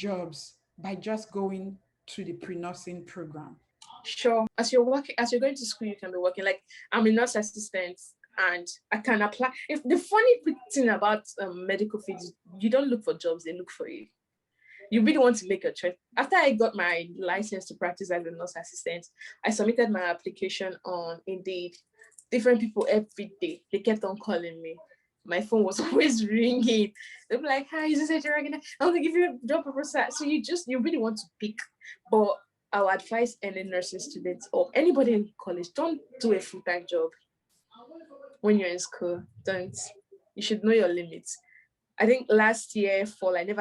jobs by just going to the pre-nursing program? Sure. As you're working, as you're going to school, you can be working. Like, I'm a nurse assistant, and I can apply. If the funny thing about medical field is you don't look for jobs; they look for you. You really want to make a choice. After I got my license to practice as a nurse assistant, I submitted my application on Indeed. Different people every day. They kept on calling me. My phone was always ringing. They'd be like, "Hi, is this your regular? I want to give you a job proposal." So you really want to pick. But I would advise any nursing students or anybody in college, don't do a full-time job when you're in school. Don't. You should know your limits. I think last year fall, I did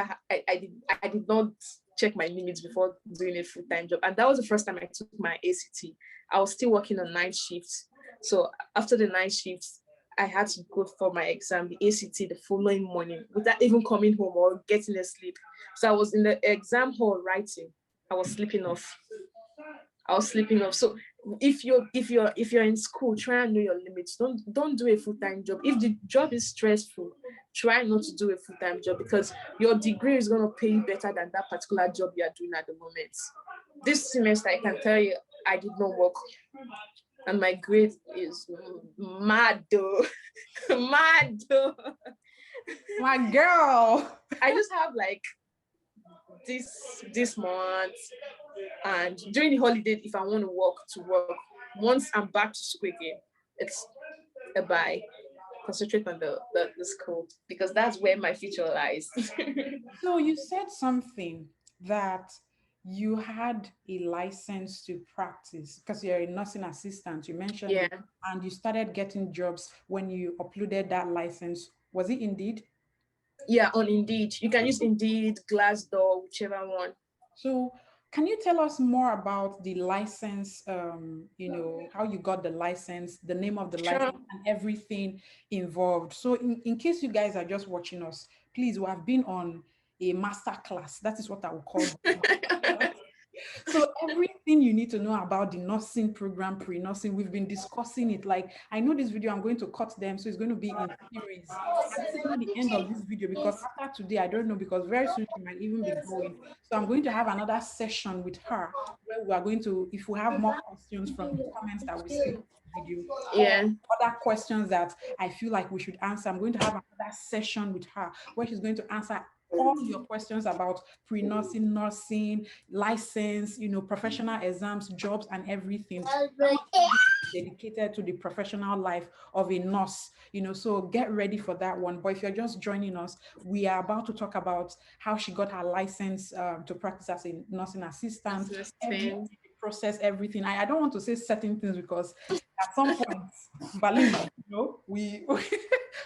not check my limits before doing a full-time job. And that was the first time I took my ACT. I was still working on night shifts. So after the night shifts, I had to go for my exam, the ACT, the following morning without even coming home or getting a sleep. So I was in the exam hall writing. I was sleeping off. So if you're in school, try and know your limits. Don't do a full-time job. If the job is stressful, try not to do a full-time job, because your degree is going to pay you better than that particular job you are doing at the moment. This semester, I can tell you, I did not work, and my grade is mad though. Mad though. My girl. I just have like this month, and during the holiday, if I want to work. Once I'm back to school again, it's a bye. Concentrate on the school, because that's where my future lies. So you said something that you had a license to practice because you're a nursing assistant. You mentioned Yeah. it, and you started getting jobs when you uploaded that license. Was it Indeed? Yeah, on Indeed. You can use Indeed, Glassdoor, whichever one. So can you tell us more about the license, how you got the license, the name of the Sure. license, and everything involved? So in case you guys are just watching us, please, we have been on a master class. That is what I will call it. So everything you need to know about the nursing program, pre-nursing, we've been discussing it. Like, I know this video, I'm going to cut them, so it's going to be in series. And this is not the end of this video, because after today, I don't know, because very soon she might even be going. So I'm going to have another session with her where we are going to, if we have more questions from the comments that we see in the video, or Yeah. other questions that I feel like we should answer, I'm going to have another session with her where she's going to answer all your questions about pre-nursing, nursing, license, professional exams, jobs, and everything dedicated to the professional life of a nurse, so get ready for that one. But if you're just joining us, we are about to talk about how she got her license to practice as a nursing assistant, everything, the process, everything. I don't want to say certain things because at some point, Balin, we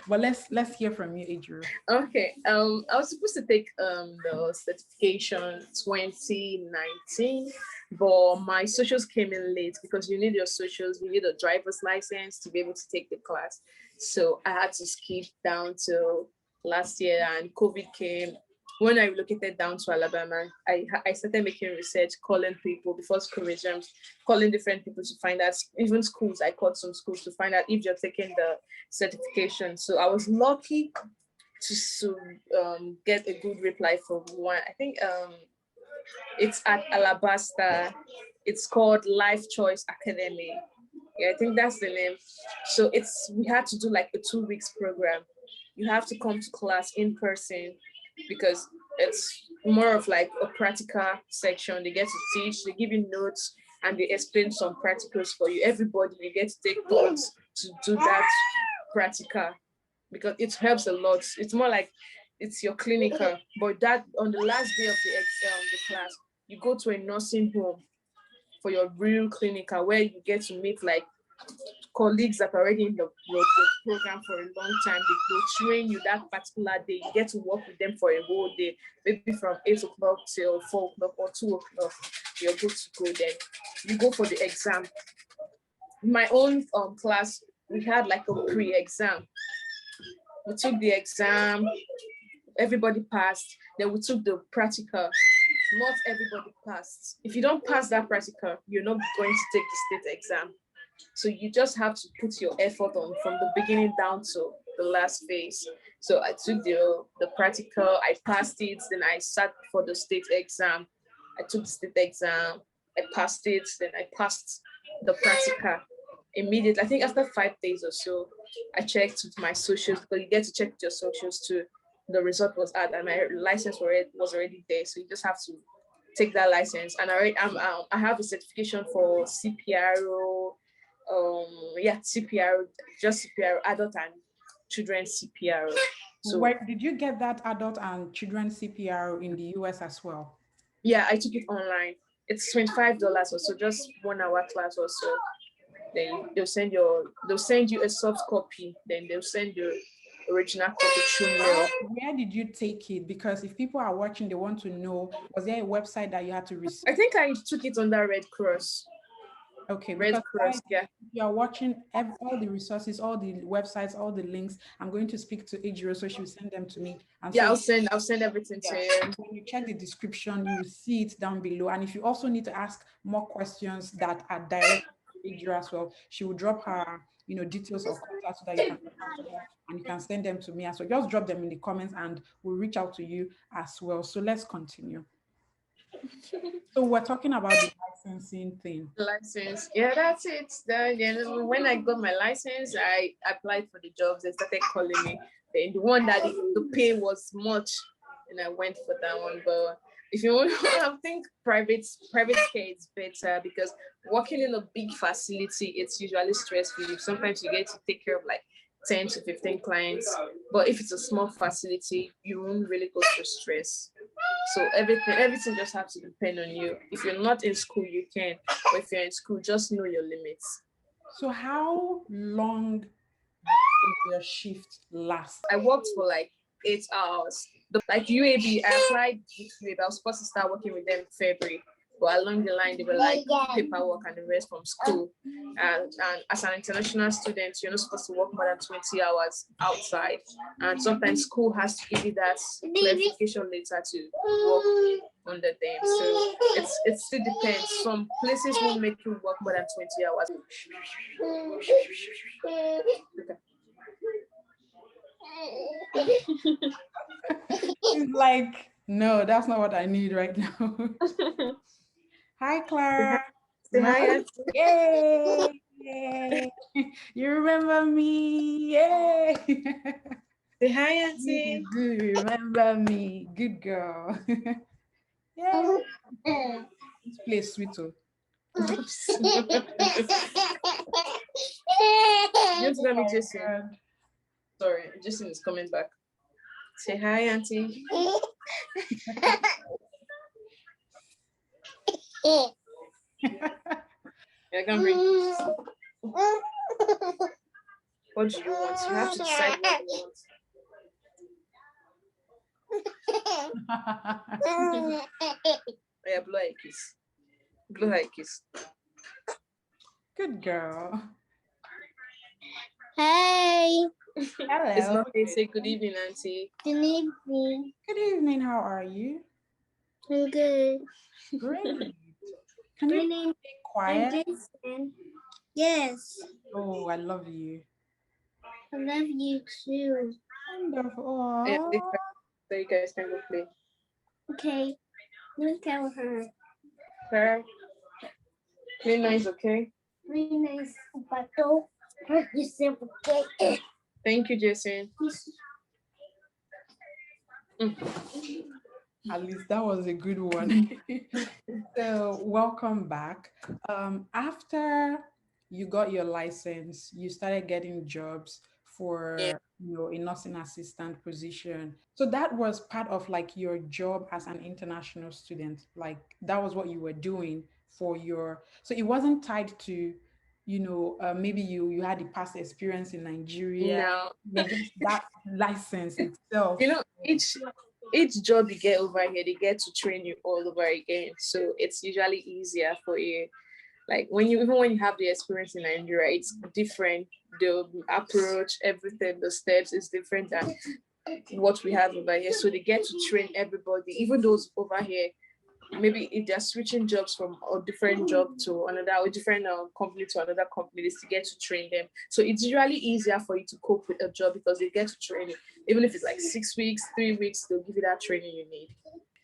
but let's hear from you, Adriel. Okay. I was supposed to take the certification 2019, but my socials came in late, because you need your socials, you need a driver's license to be able to take the class. So I had to skip down to last year, and COVID came. When I relocated down to Alabama, I started making research, calling people before school resumes, calling different people to find out, even schools. I called some schools to find out if you're taking the certification. So I was lucky to get a good reply from one. I think it's at Alabasta. It's called Life Choice Academy. Yeah, I think that's the name. So we had to do like a 2 weeks program. You have to come to class in person, because it's more of like a practical section. They get to teach, they give you notes, and they explain some practicals for you. Everybody, you get to take notes to do that practical, because it helps a lot. It's more like it's your clinical, but that on the last day of the class, you go to a nursing home for your real clinical, where you get to meet like colleagues that are already in your program for a long time. They will train you that particular day. You get to work with them for a whole day, maybe from 8 o'clock till 4 o'clock or 2 o'clock. You're good to go then. You go for the exam. My own class, we had like a pre-exam. We took the exam, everybody passed. Then we took the practical. Not everybody passed. If you don't pass that practical, you're not going to take the state exam. So you just have to put your effort on from the beginning down to the last phase. So I took the practical, I passed it, then I sat for the state exam. I took the state exam, I passed it, then I passed the practical immediately. I think after 5 days or so, I checked with my socials, because you get to check with your socials too. The result was out and my license was already there. So you just have to take that license. And I have a certification for CPRO, CPRO, just CPRO, adult and children CPRO. So Where did you get that adult and children CPR in the US as well? yeah, I took it online. It's $25 or so, just 1 hour class or so. Then they'll send you a soft copy. Then they'll send you original copy through mail. Where did you take it? Because if people are watching, they want to know, was there a website that you had to receive? I think I took it under Red Cross. Okay, Red Cross, yeah. If you are watching all the resources, all the websites, all the links, I'm going to speak to Ejiro, so she'll send them to me. And yeah, so I'll send everything to you. When you check the description, you will see it down below. And if you also need to ask more questions that are direct to Ejiro as well, she will drop her, details of contact so that you can contact her and you can send them to me as well. Just drop them in the comments and we'll reach out to you as well. So let's continue. So we're talking about the licensing thing. License, yeah, that's it. Then when I got my license, I applied for the jobs. They started calling me. Then the one that the pay was much, and I went for that one. But if you want, I think private care is better, because working in a big facility, it's usually stressful. Sometimes you get to take care of like 10 to 15 clients, but if it's a small facility, you won't really go through stress. So everything just has to depend on you. If you're not in school, you can, but if you're in school, just know your limits. So how long did your shift last? I worked for like 8 hours. Like UAB, I applied with UAB. I was supposed to start working with them in February. But along the line, they were like paperwork and the rest from school. And as an international student, you're not supposed to work more than 20 hours outside. And sometimes school has to give you that clarification later to work under them. So it still depends. Some places won't make you work more than 20 hours. Okay. It's like, no, that's not what I need right now. Hi, Clara. Say hi. Yay! Yay! You remember me? Yay! Say hi, Auntie. You do remember me. Good girl. Yeah. This place sweet too. Just let me Jason. Sorry, Jason is coming back. Say hi, Auntie. I can bring. What do you want? You have to decide what you want. Yeah, blow her a kiss. Blow her a kiss. Good girl. Hey. Hello. It's not they say good evening, Auntie. Good evening. Good evening. How are you? I'm good. Great. Can you be quiet? Yes. Oh, I love you. I love you too. Wonderful. Yeah, so you guys can go play. Okay. Let's tell her. Her. Play nice, okay? Play nice. Thank you, Jason. At least that was a good one. So welcome back. After you got your license, you started getting jobs for a nursing assistant position. So that was part of like your job as an international student. Like that was what you were doing for so it wasn't tied to maybe you had the past experience in Nigeria. No. Just that license itself. Each job you get over here, they get to train you all over again. So it's usually easier for you. Like when you have the experience in Nigeria, it's different. The approach, everything, the steps is different than what we have over here. So they get to train everybody, even those over here. maybe if they're switching jobs from a different job to another, or different company to another company, is to get to train them. So it's usually easier for you to cope with a job because they get to train you. Even if it's like 6 weeks, 3 weeks, they'll give you that training you need.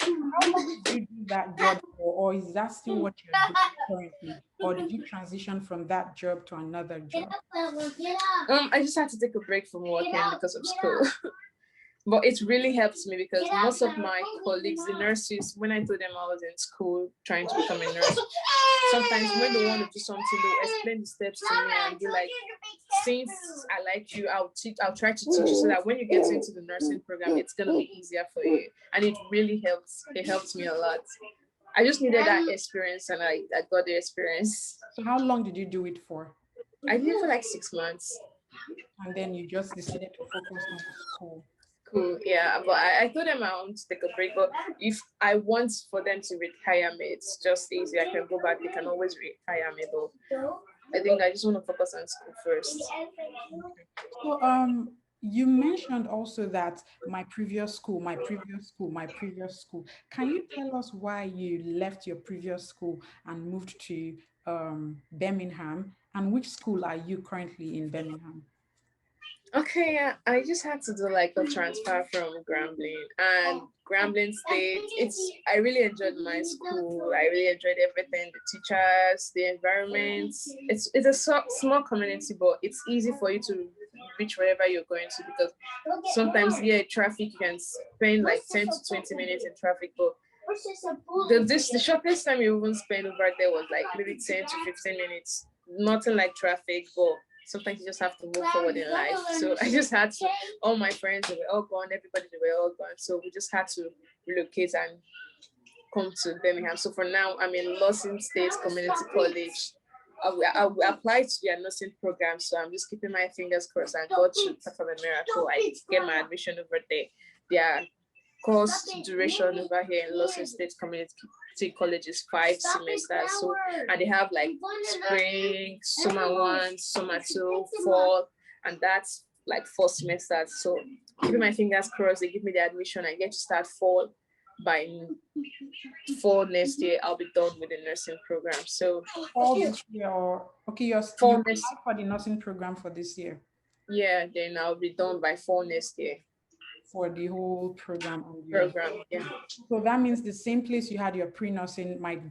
How long did you do that job for, or is that still what you're doing currently? Or did you transition from that job to another job? I just had to take a break from working because of school. But it really helps me because most of my colleagues, the nurses, when I told them I was in school trying to become a nurse, sometimes when they want to do something, they'll explain the steps to me and be like, since I like you, I'll try to teach you so that when you get into the nursing program, it's gonna be easier for you. And it really helps. It helps me a lot. I just needed that experience and I got the experience. So how long did you do it for? I did it for like 6 months. And then you just decided to focus on school. Cool, yeah, but I told them I want to take a break. But if I want for them to retire me, it's just easy. I can go back. They can always retire me. But I think I just want to focus on school first. So you mentioned also that my previous school. Can you tell us why you left your previous school and moved to Birmingham? And which school are you currently in Birmingham? Okay, yeah, I just had to do like a transfer from Grambling, and Grambling State. I really enjoyed my school. I really enjoyed everything, the teachers, the environment. It's a small community, but it's easy for you to reach wherever you're going to because sometimes traffic you can spend like 10 to 20 minutes in traffic, but the shortest time you even spend over there was like maybe 10 to 15 minutes. Nothing like traffic, but sometimes you just have to move forward in life. So I just had to, all my friends, they were all gone, everybody, they were all gone. So we just had to relocate and come to Birmingham. So for now, I'm in Lawson State Community College. I applied to their nursing program, so I'm just keeping my fingers crossed and God should perform a miracle. I get my admission over there. Their course duration over here in Lawson State Community College is 5 semesters. So, and they have like spring, summer 1, summer 2, fall, and that's like 4 semesters. So keeping my fingers crossed, they give me the admission. I get to start fall. By fall next year, I'll be done with the nursing program. So All this year, or okay, you applied for the nursing program for this year. Yeah, then I'll be done by fall next year. For the whole program. Yeah. So that means the same place you had your pre-nursing might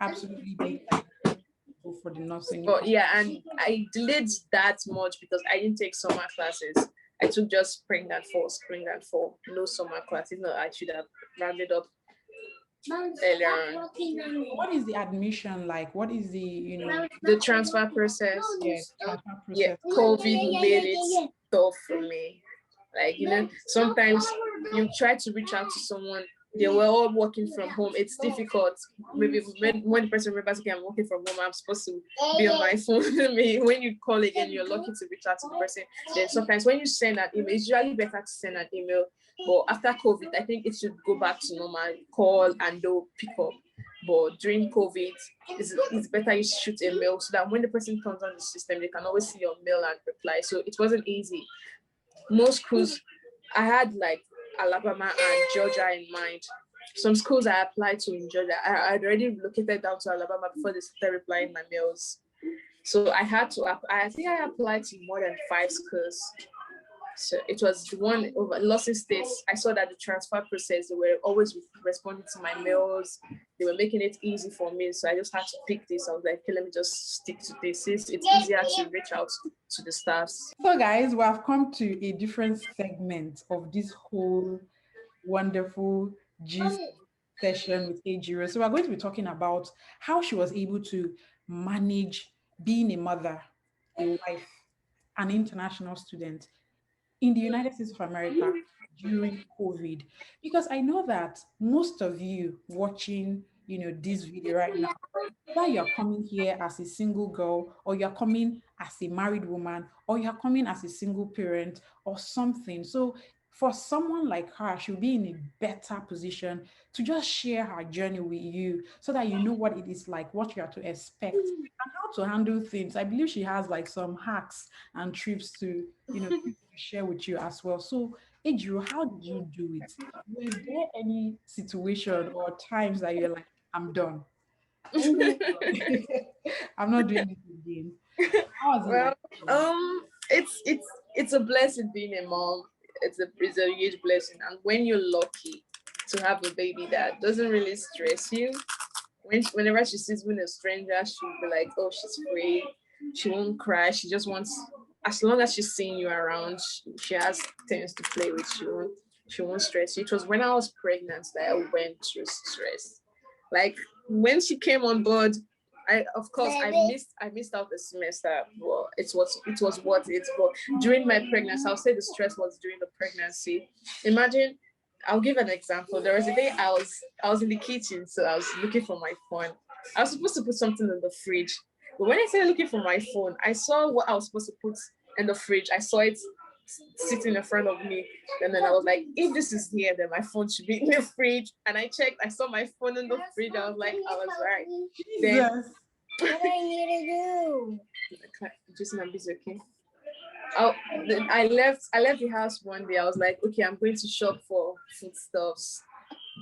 absolutely be like go for the nursing. But yeah, and I delayed that much because I didn't take summer classes. I took just spring and fall. No summer classes. No, I should have rounded up earlier on. What is the admission like? What is the transfer process? Yeah, COVID made it tough for me. Like, sometimes you try to reach out to someone, they were all working from home. It's difficult. Maybe when the person remembers, okay, I'm working from home, I'm supposed to be on my phone. When you call again, you're lucky to reach out to the person. Then sometimes when you send an email, it's usually better to send an email. But after COVID, I think it should go back to normal, call and they'll pick up. But during COVID, it's better you shoot a mail so that when the person comes on the system, they can always see your mail and reply. So it wasn't easy. Most schools, I had like Alabama and Georgia in mind. Some schools I applied to in Georgia, I had already relocated down to Alabama before they started replying my mails. So I had to, I think I applied to more than 5 schools. So it was the one over Lawson State. I saw that the transfer process, they were always responding to my mails. They were making it easy for me. So I just had to pick this. I was like, okay, let me just stick to this. It's easier to reach out to the staffs. So guys, we have come to a different segment of this whole wonderful gist session with Ejiro. So we're going to be talking about how she was able to manage being a mother, a wife, an international student in the United States of America during COVID. Because I know that most of you watching, this video right now, whether you're coming here as a single girl, or you're coming as a married woman, or you're coming as a single parent or something. So for someone like her, she'll be in a better position to just share her journey with you so that you know what it is like, what you are to expect, and how to handle things. I believe she has like some hacks and trips to, share with you as well. So Adriel, how did you do it? Was there any situation or times that you're like, I'm done? I'm not doing this again. How was it Well, like for you? it's a blessing being a mom. It's a huge blessing, and when you're lucky to have a baby that doesn't really stress you, whenever she sees with a stranger, she'll be like, oh, she's free. She won't cry. She just wants, as long as she's seeing you around, she has things to play with. She won't stress you. It was when I was pregnant that I went through stress. Like when she came on board, of course I missed out the semester. Well, it was what it. But during my pregnancy, I'll say the stress was during the pregnancy. Imagine, I'll give an example. There was a day I was in the kitchen, so I was looking for my phone. I was supposed to put something in the fridge, but when I started looking for my phone, I saw what I was supposed to put in the fridge. I saw it sitting in front of me, and then I was like, if this is here, then my phone should be in the fridge. And I checked, I saw my phone in the fridge. I was like, I was right. Then Jesus. What I need to just I'm busy, okay? Oh, I left the house one day. I was like, okay, I'm going to shop for foodstuffs.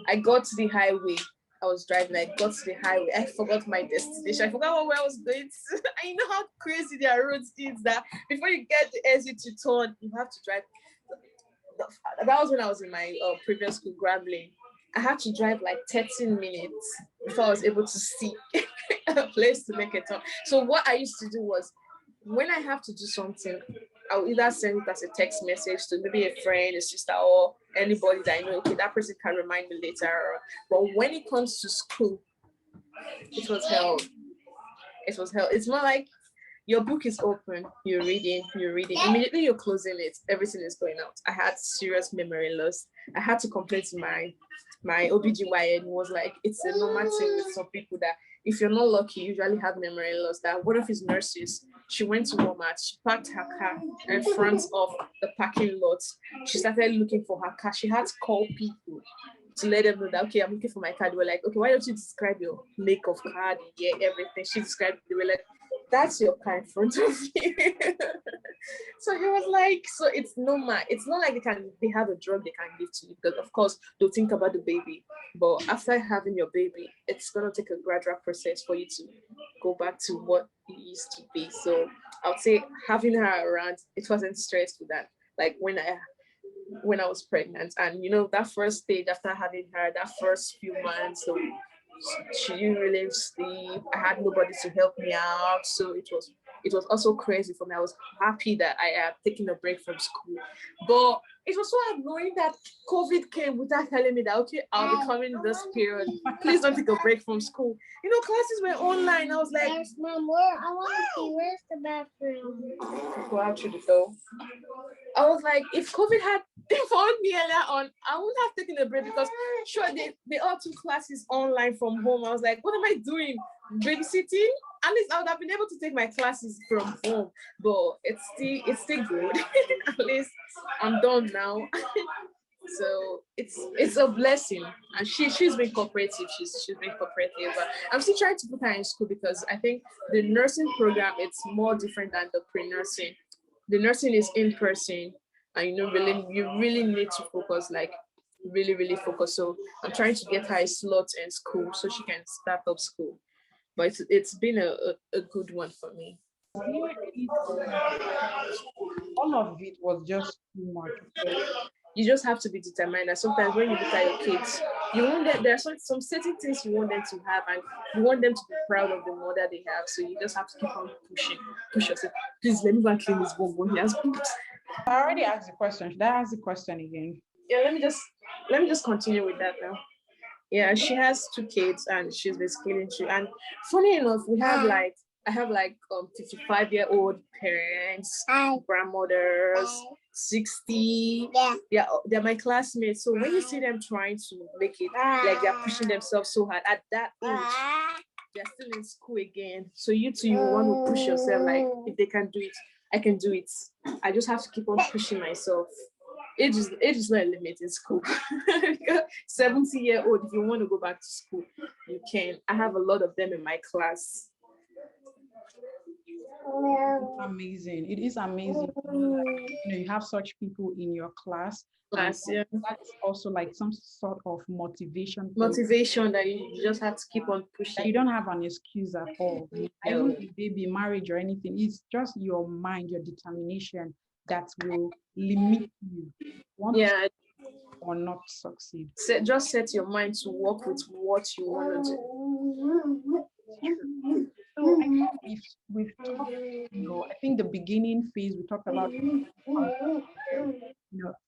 I got to the highway. I was driving. I got to the highway. I forgot my destination. I forgot where I was going to. I know how crazy their roads is that before you get the exit to turn, you have to drive. That was when I was in my previous school, Grambling. I had to drive like 13 minutes before I was able to see a place to make a turn. So what I used to do was, when I have to do something, I'll either send it as a text message to maybe a friend, a sister, or anybody that I know. Okay, that person can remind me later. But when it comes to school, it was hell. It was hell. It's more like your book is open, you're reading, Immediately you're closing it, everything is going out. I had serious memory loss. I had to complain to my OBGYN. Was like, it's a normal thing with some people that if you're not lucky, you usually have memory loss. That one of his nurses, she went to Walmart, she parked her car in front of the parking lot. She started looking for her car. She had to call people to let them know that, okay, I'm looking for my car. They were like, okay, why don't you describe your make of car, the year, everything? She described it. They were like, that's your car in front of you. So he was like, so it's normal. It's not like they have a drug they can give to you, because of course they'll think about the baby. But after having your baby, it's gonna take a gradual process for you to go back to what it used to be. So I would say having her around, it wasn't stressful that like when I was pregnant, and that first stage after having her, that first few months, so she didn't really sleep. I had nobody to help me out, so it was also crazy for me. I was happy that I had taken a break from school, but it was so annoying that COVID came without telling me that, okay, I'll be coming this period. Please don't take a break from school. Classes were online. I was like, There's no more. I want to see where's the bathroom. go out through the door. I was like, if COVID had found me earlier on, I wouldn't have taken a break, because sure, they all took classes online from home. I was like, what am I doing? Babysitting? At least I would have been able to take my classes from home. But it's still good. At least I'm done now. So it's a blessing, and she's been cooperative. She's been cooperative. But I'm still trying to put her in school, because I think the nursing program, it's more different than the pre-nursing. The nursing is in person, and you really need to focus, like really really focus. So I'm trying to get her a slot in school so she can start up school. But it's been a good one for me. Was there any time all of it was just too much? You just have to be determined. And sometimes when you look at your kids, you want them, there are some certain things you want them to have, and you want them to be proud of the mother they have. So you just have to keep on push yourself. Please let me go and clean this bomb. He has pooped. I already asked the question. Should I ask the question again? Yeah, let me just continue with that now. Yeah, she has two kids, and she's basically into. And funny enough, I have like 55-year-old parents, grandmothers, 60. They're my classmates. So when you see them trying to make it, like they're pushing themselves so hard at that age, they're still in school again. So you too, you want to push yourself. Like, if they can do it, I can do it. I just have to keep on pushing myself. Age is not a limit in school. 70-year-old, if you want to go back to school, you can. I have a lot of them in my class. It's amazing. It is amazing to know that you have such people in your class, and Class, yeah. that's also like some sort of motivation for you, Motivation that you just have to keep on that you pushing. don't have an excuse at all. Even No. if they be marriage or anything, it's just your mind, your determination that will limit you. Want to Yeah, or not succeed. just set your mind to work with what you want to do. So I think we've talked, I think the beginning phase we talked about,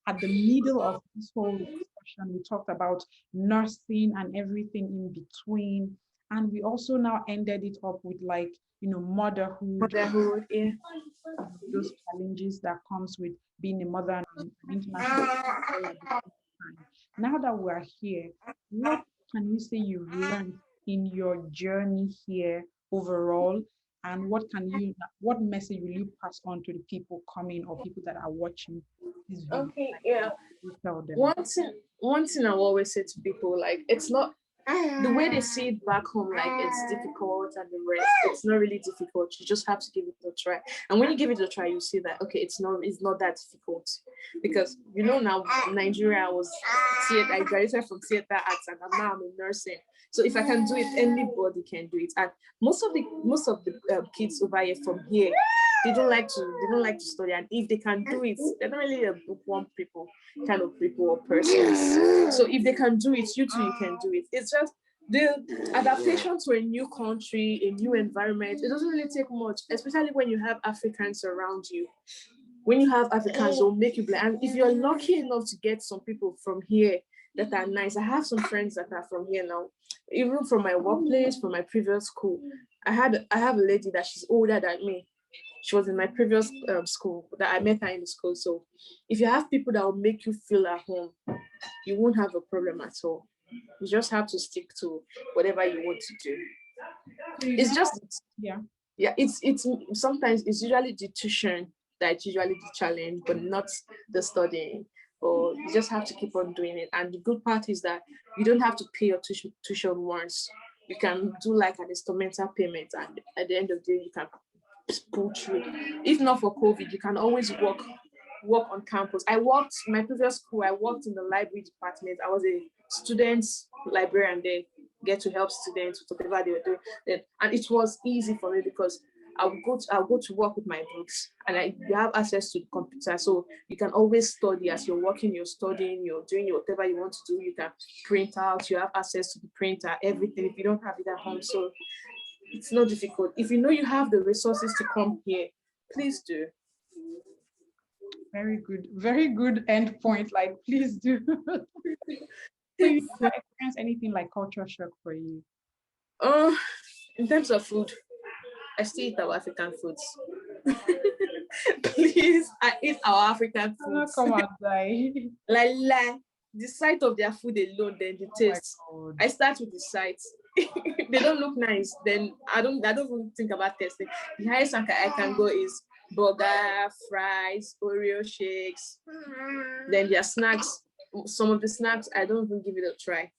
at the middle of this whole discussion, we talked about nursing and everything in between. And we also now ended it up with like, motherhood, Motherhood, yeah. those challenges that comes with being a mother and an international student at the same time. Now that we're here, what can you say you've learned in your journey here overall? And what message will you pass on to the people coming or people that are watching this video? Okay, Like, yeah. what will you tell them? One thing I always say to people, like, it's not the way they see it back home, like it's difficult and the rest. It's not really difficult. You just have to give it a try. And when you give it a try, you see that okay, it's not that difficult. Because now Nigeria I graduated from theater arts and now I'm in nursing. So if I can do it, anybody can do it. And most of the kids over here from here, they don't like to study, and if they can do it, they're not really a bookworm kind of people or persons. So if they can do it, you too, you can do it. It's just the adaptation to a new country, a new environment. It doesn't really take much, especially when you have Africans around you. When you have Africans, they'll make you blind. And if you're lucky enough to get some people from here that are nice, I have some friends that are from here now, even from my workplace, from my previous school. I have a lady that she's older than me. She was in my previous school that I met her in the school. So if you have people that will make you feel at home, you won't have a problem at all. You just have to stick to whatever you want to do. So you It's don't, just yeah. yeah, it's sometimes it's usually the tuition that's usually the challenge, but not the studying. Or you just have to keep on doing it. And the good part is that you don't have to pay your tuition once. You can do like an instrumental payment, and at the end of the day, you can pull through. If not for COVID, you can always work on campus. I worked in my previous school. I worked in the library department. I was a student's librarian there, get to help students with whatever they were doing. And it was easy for me because I'll go to work with my books, and you have access to the computer, so you can always study as you're working, you're studying, you're doing whatever you want to do. You can print out, you have access to the printer, everything. If you don't have it at home, so it's not difficult. If you know you have the resources to come here, please do. Very good end point. Like, please do. So you never experienced anything like culture shock for you? Uh, in terms of food, I still eat our African foods. Please, I eat our African foods. Come on, die. Like the sight of their food alone, then the Oh my taste. God. I start with the sight. They don't look nice, then I don't even think about tasting. The highest I can go is burger, fries, Oreo shakes. Then their snacks. Some of the snacks I don't even give it a try.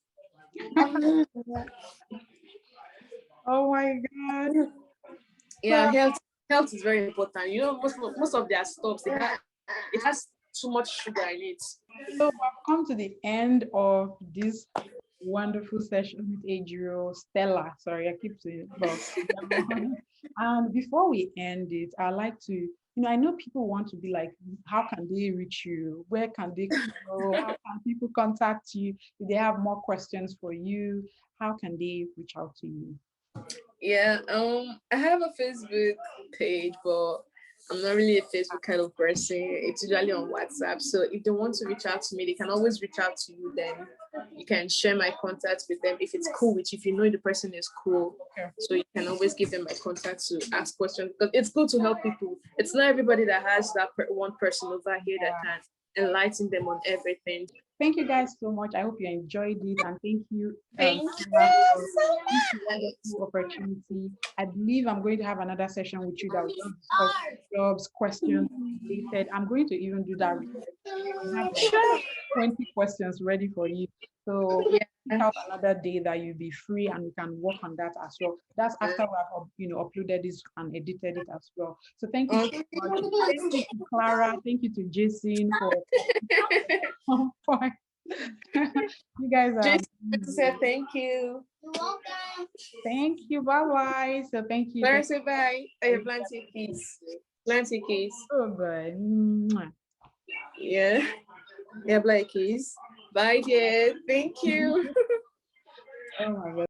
Oh my God. Yeah, health is very important. Most of their stuff it has too much sugar in it. So we've come to the end of this wonderful session with Adriel Stella. Sorry, I keep saying well. And before we end it, I like to, I know people want to be like, how can they reach you? Where can they go? How can people contact you? If they have more questions for you, how can they reach out to you? Yeah, I have a Facebook page, but I'm not really a Facebook kind of person. It's usually on WhatsApp. So if they want to reach out to me, they can always reach out to you. Then you can share my contacts with them if it's cool with you, if you know the person is cool. Okay. So you can always give them my contacts to ask questions, because it's good to help people. It's not everybody that has that one person over here that can enlighten them on everything. Thank you guys so much. I hope you enjoyed it, and thank you, Thank Stella, for this you. wonderful opportunity. I believe I'm going to have another session with you that will just discuss jobs, questions related. I'm going to even do that research and have like Sure. 20 questions ready for you. So Yeah. pick out another day that you'll be free and we can work on that as well. That's after we have uploaded this and edited it as well. So thank you so Okay. much. Thank you to Clara. Thank you to Jason for you guys are Just want to say thank you. You're welcome. thank you. Bye bye. So thank you. Clara, say bye. I have plenty kiss. Plenty kiss. Oh good. Mwah. Yeah. Yeah, like kiss. Bye, dear. Thank you. Oh my god.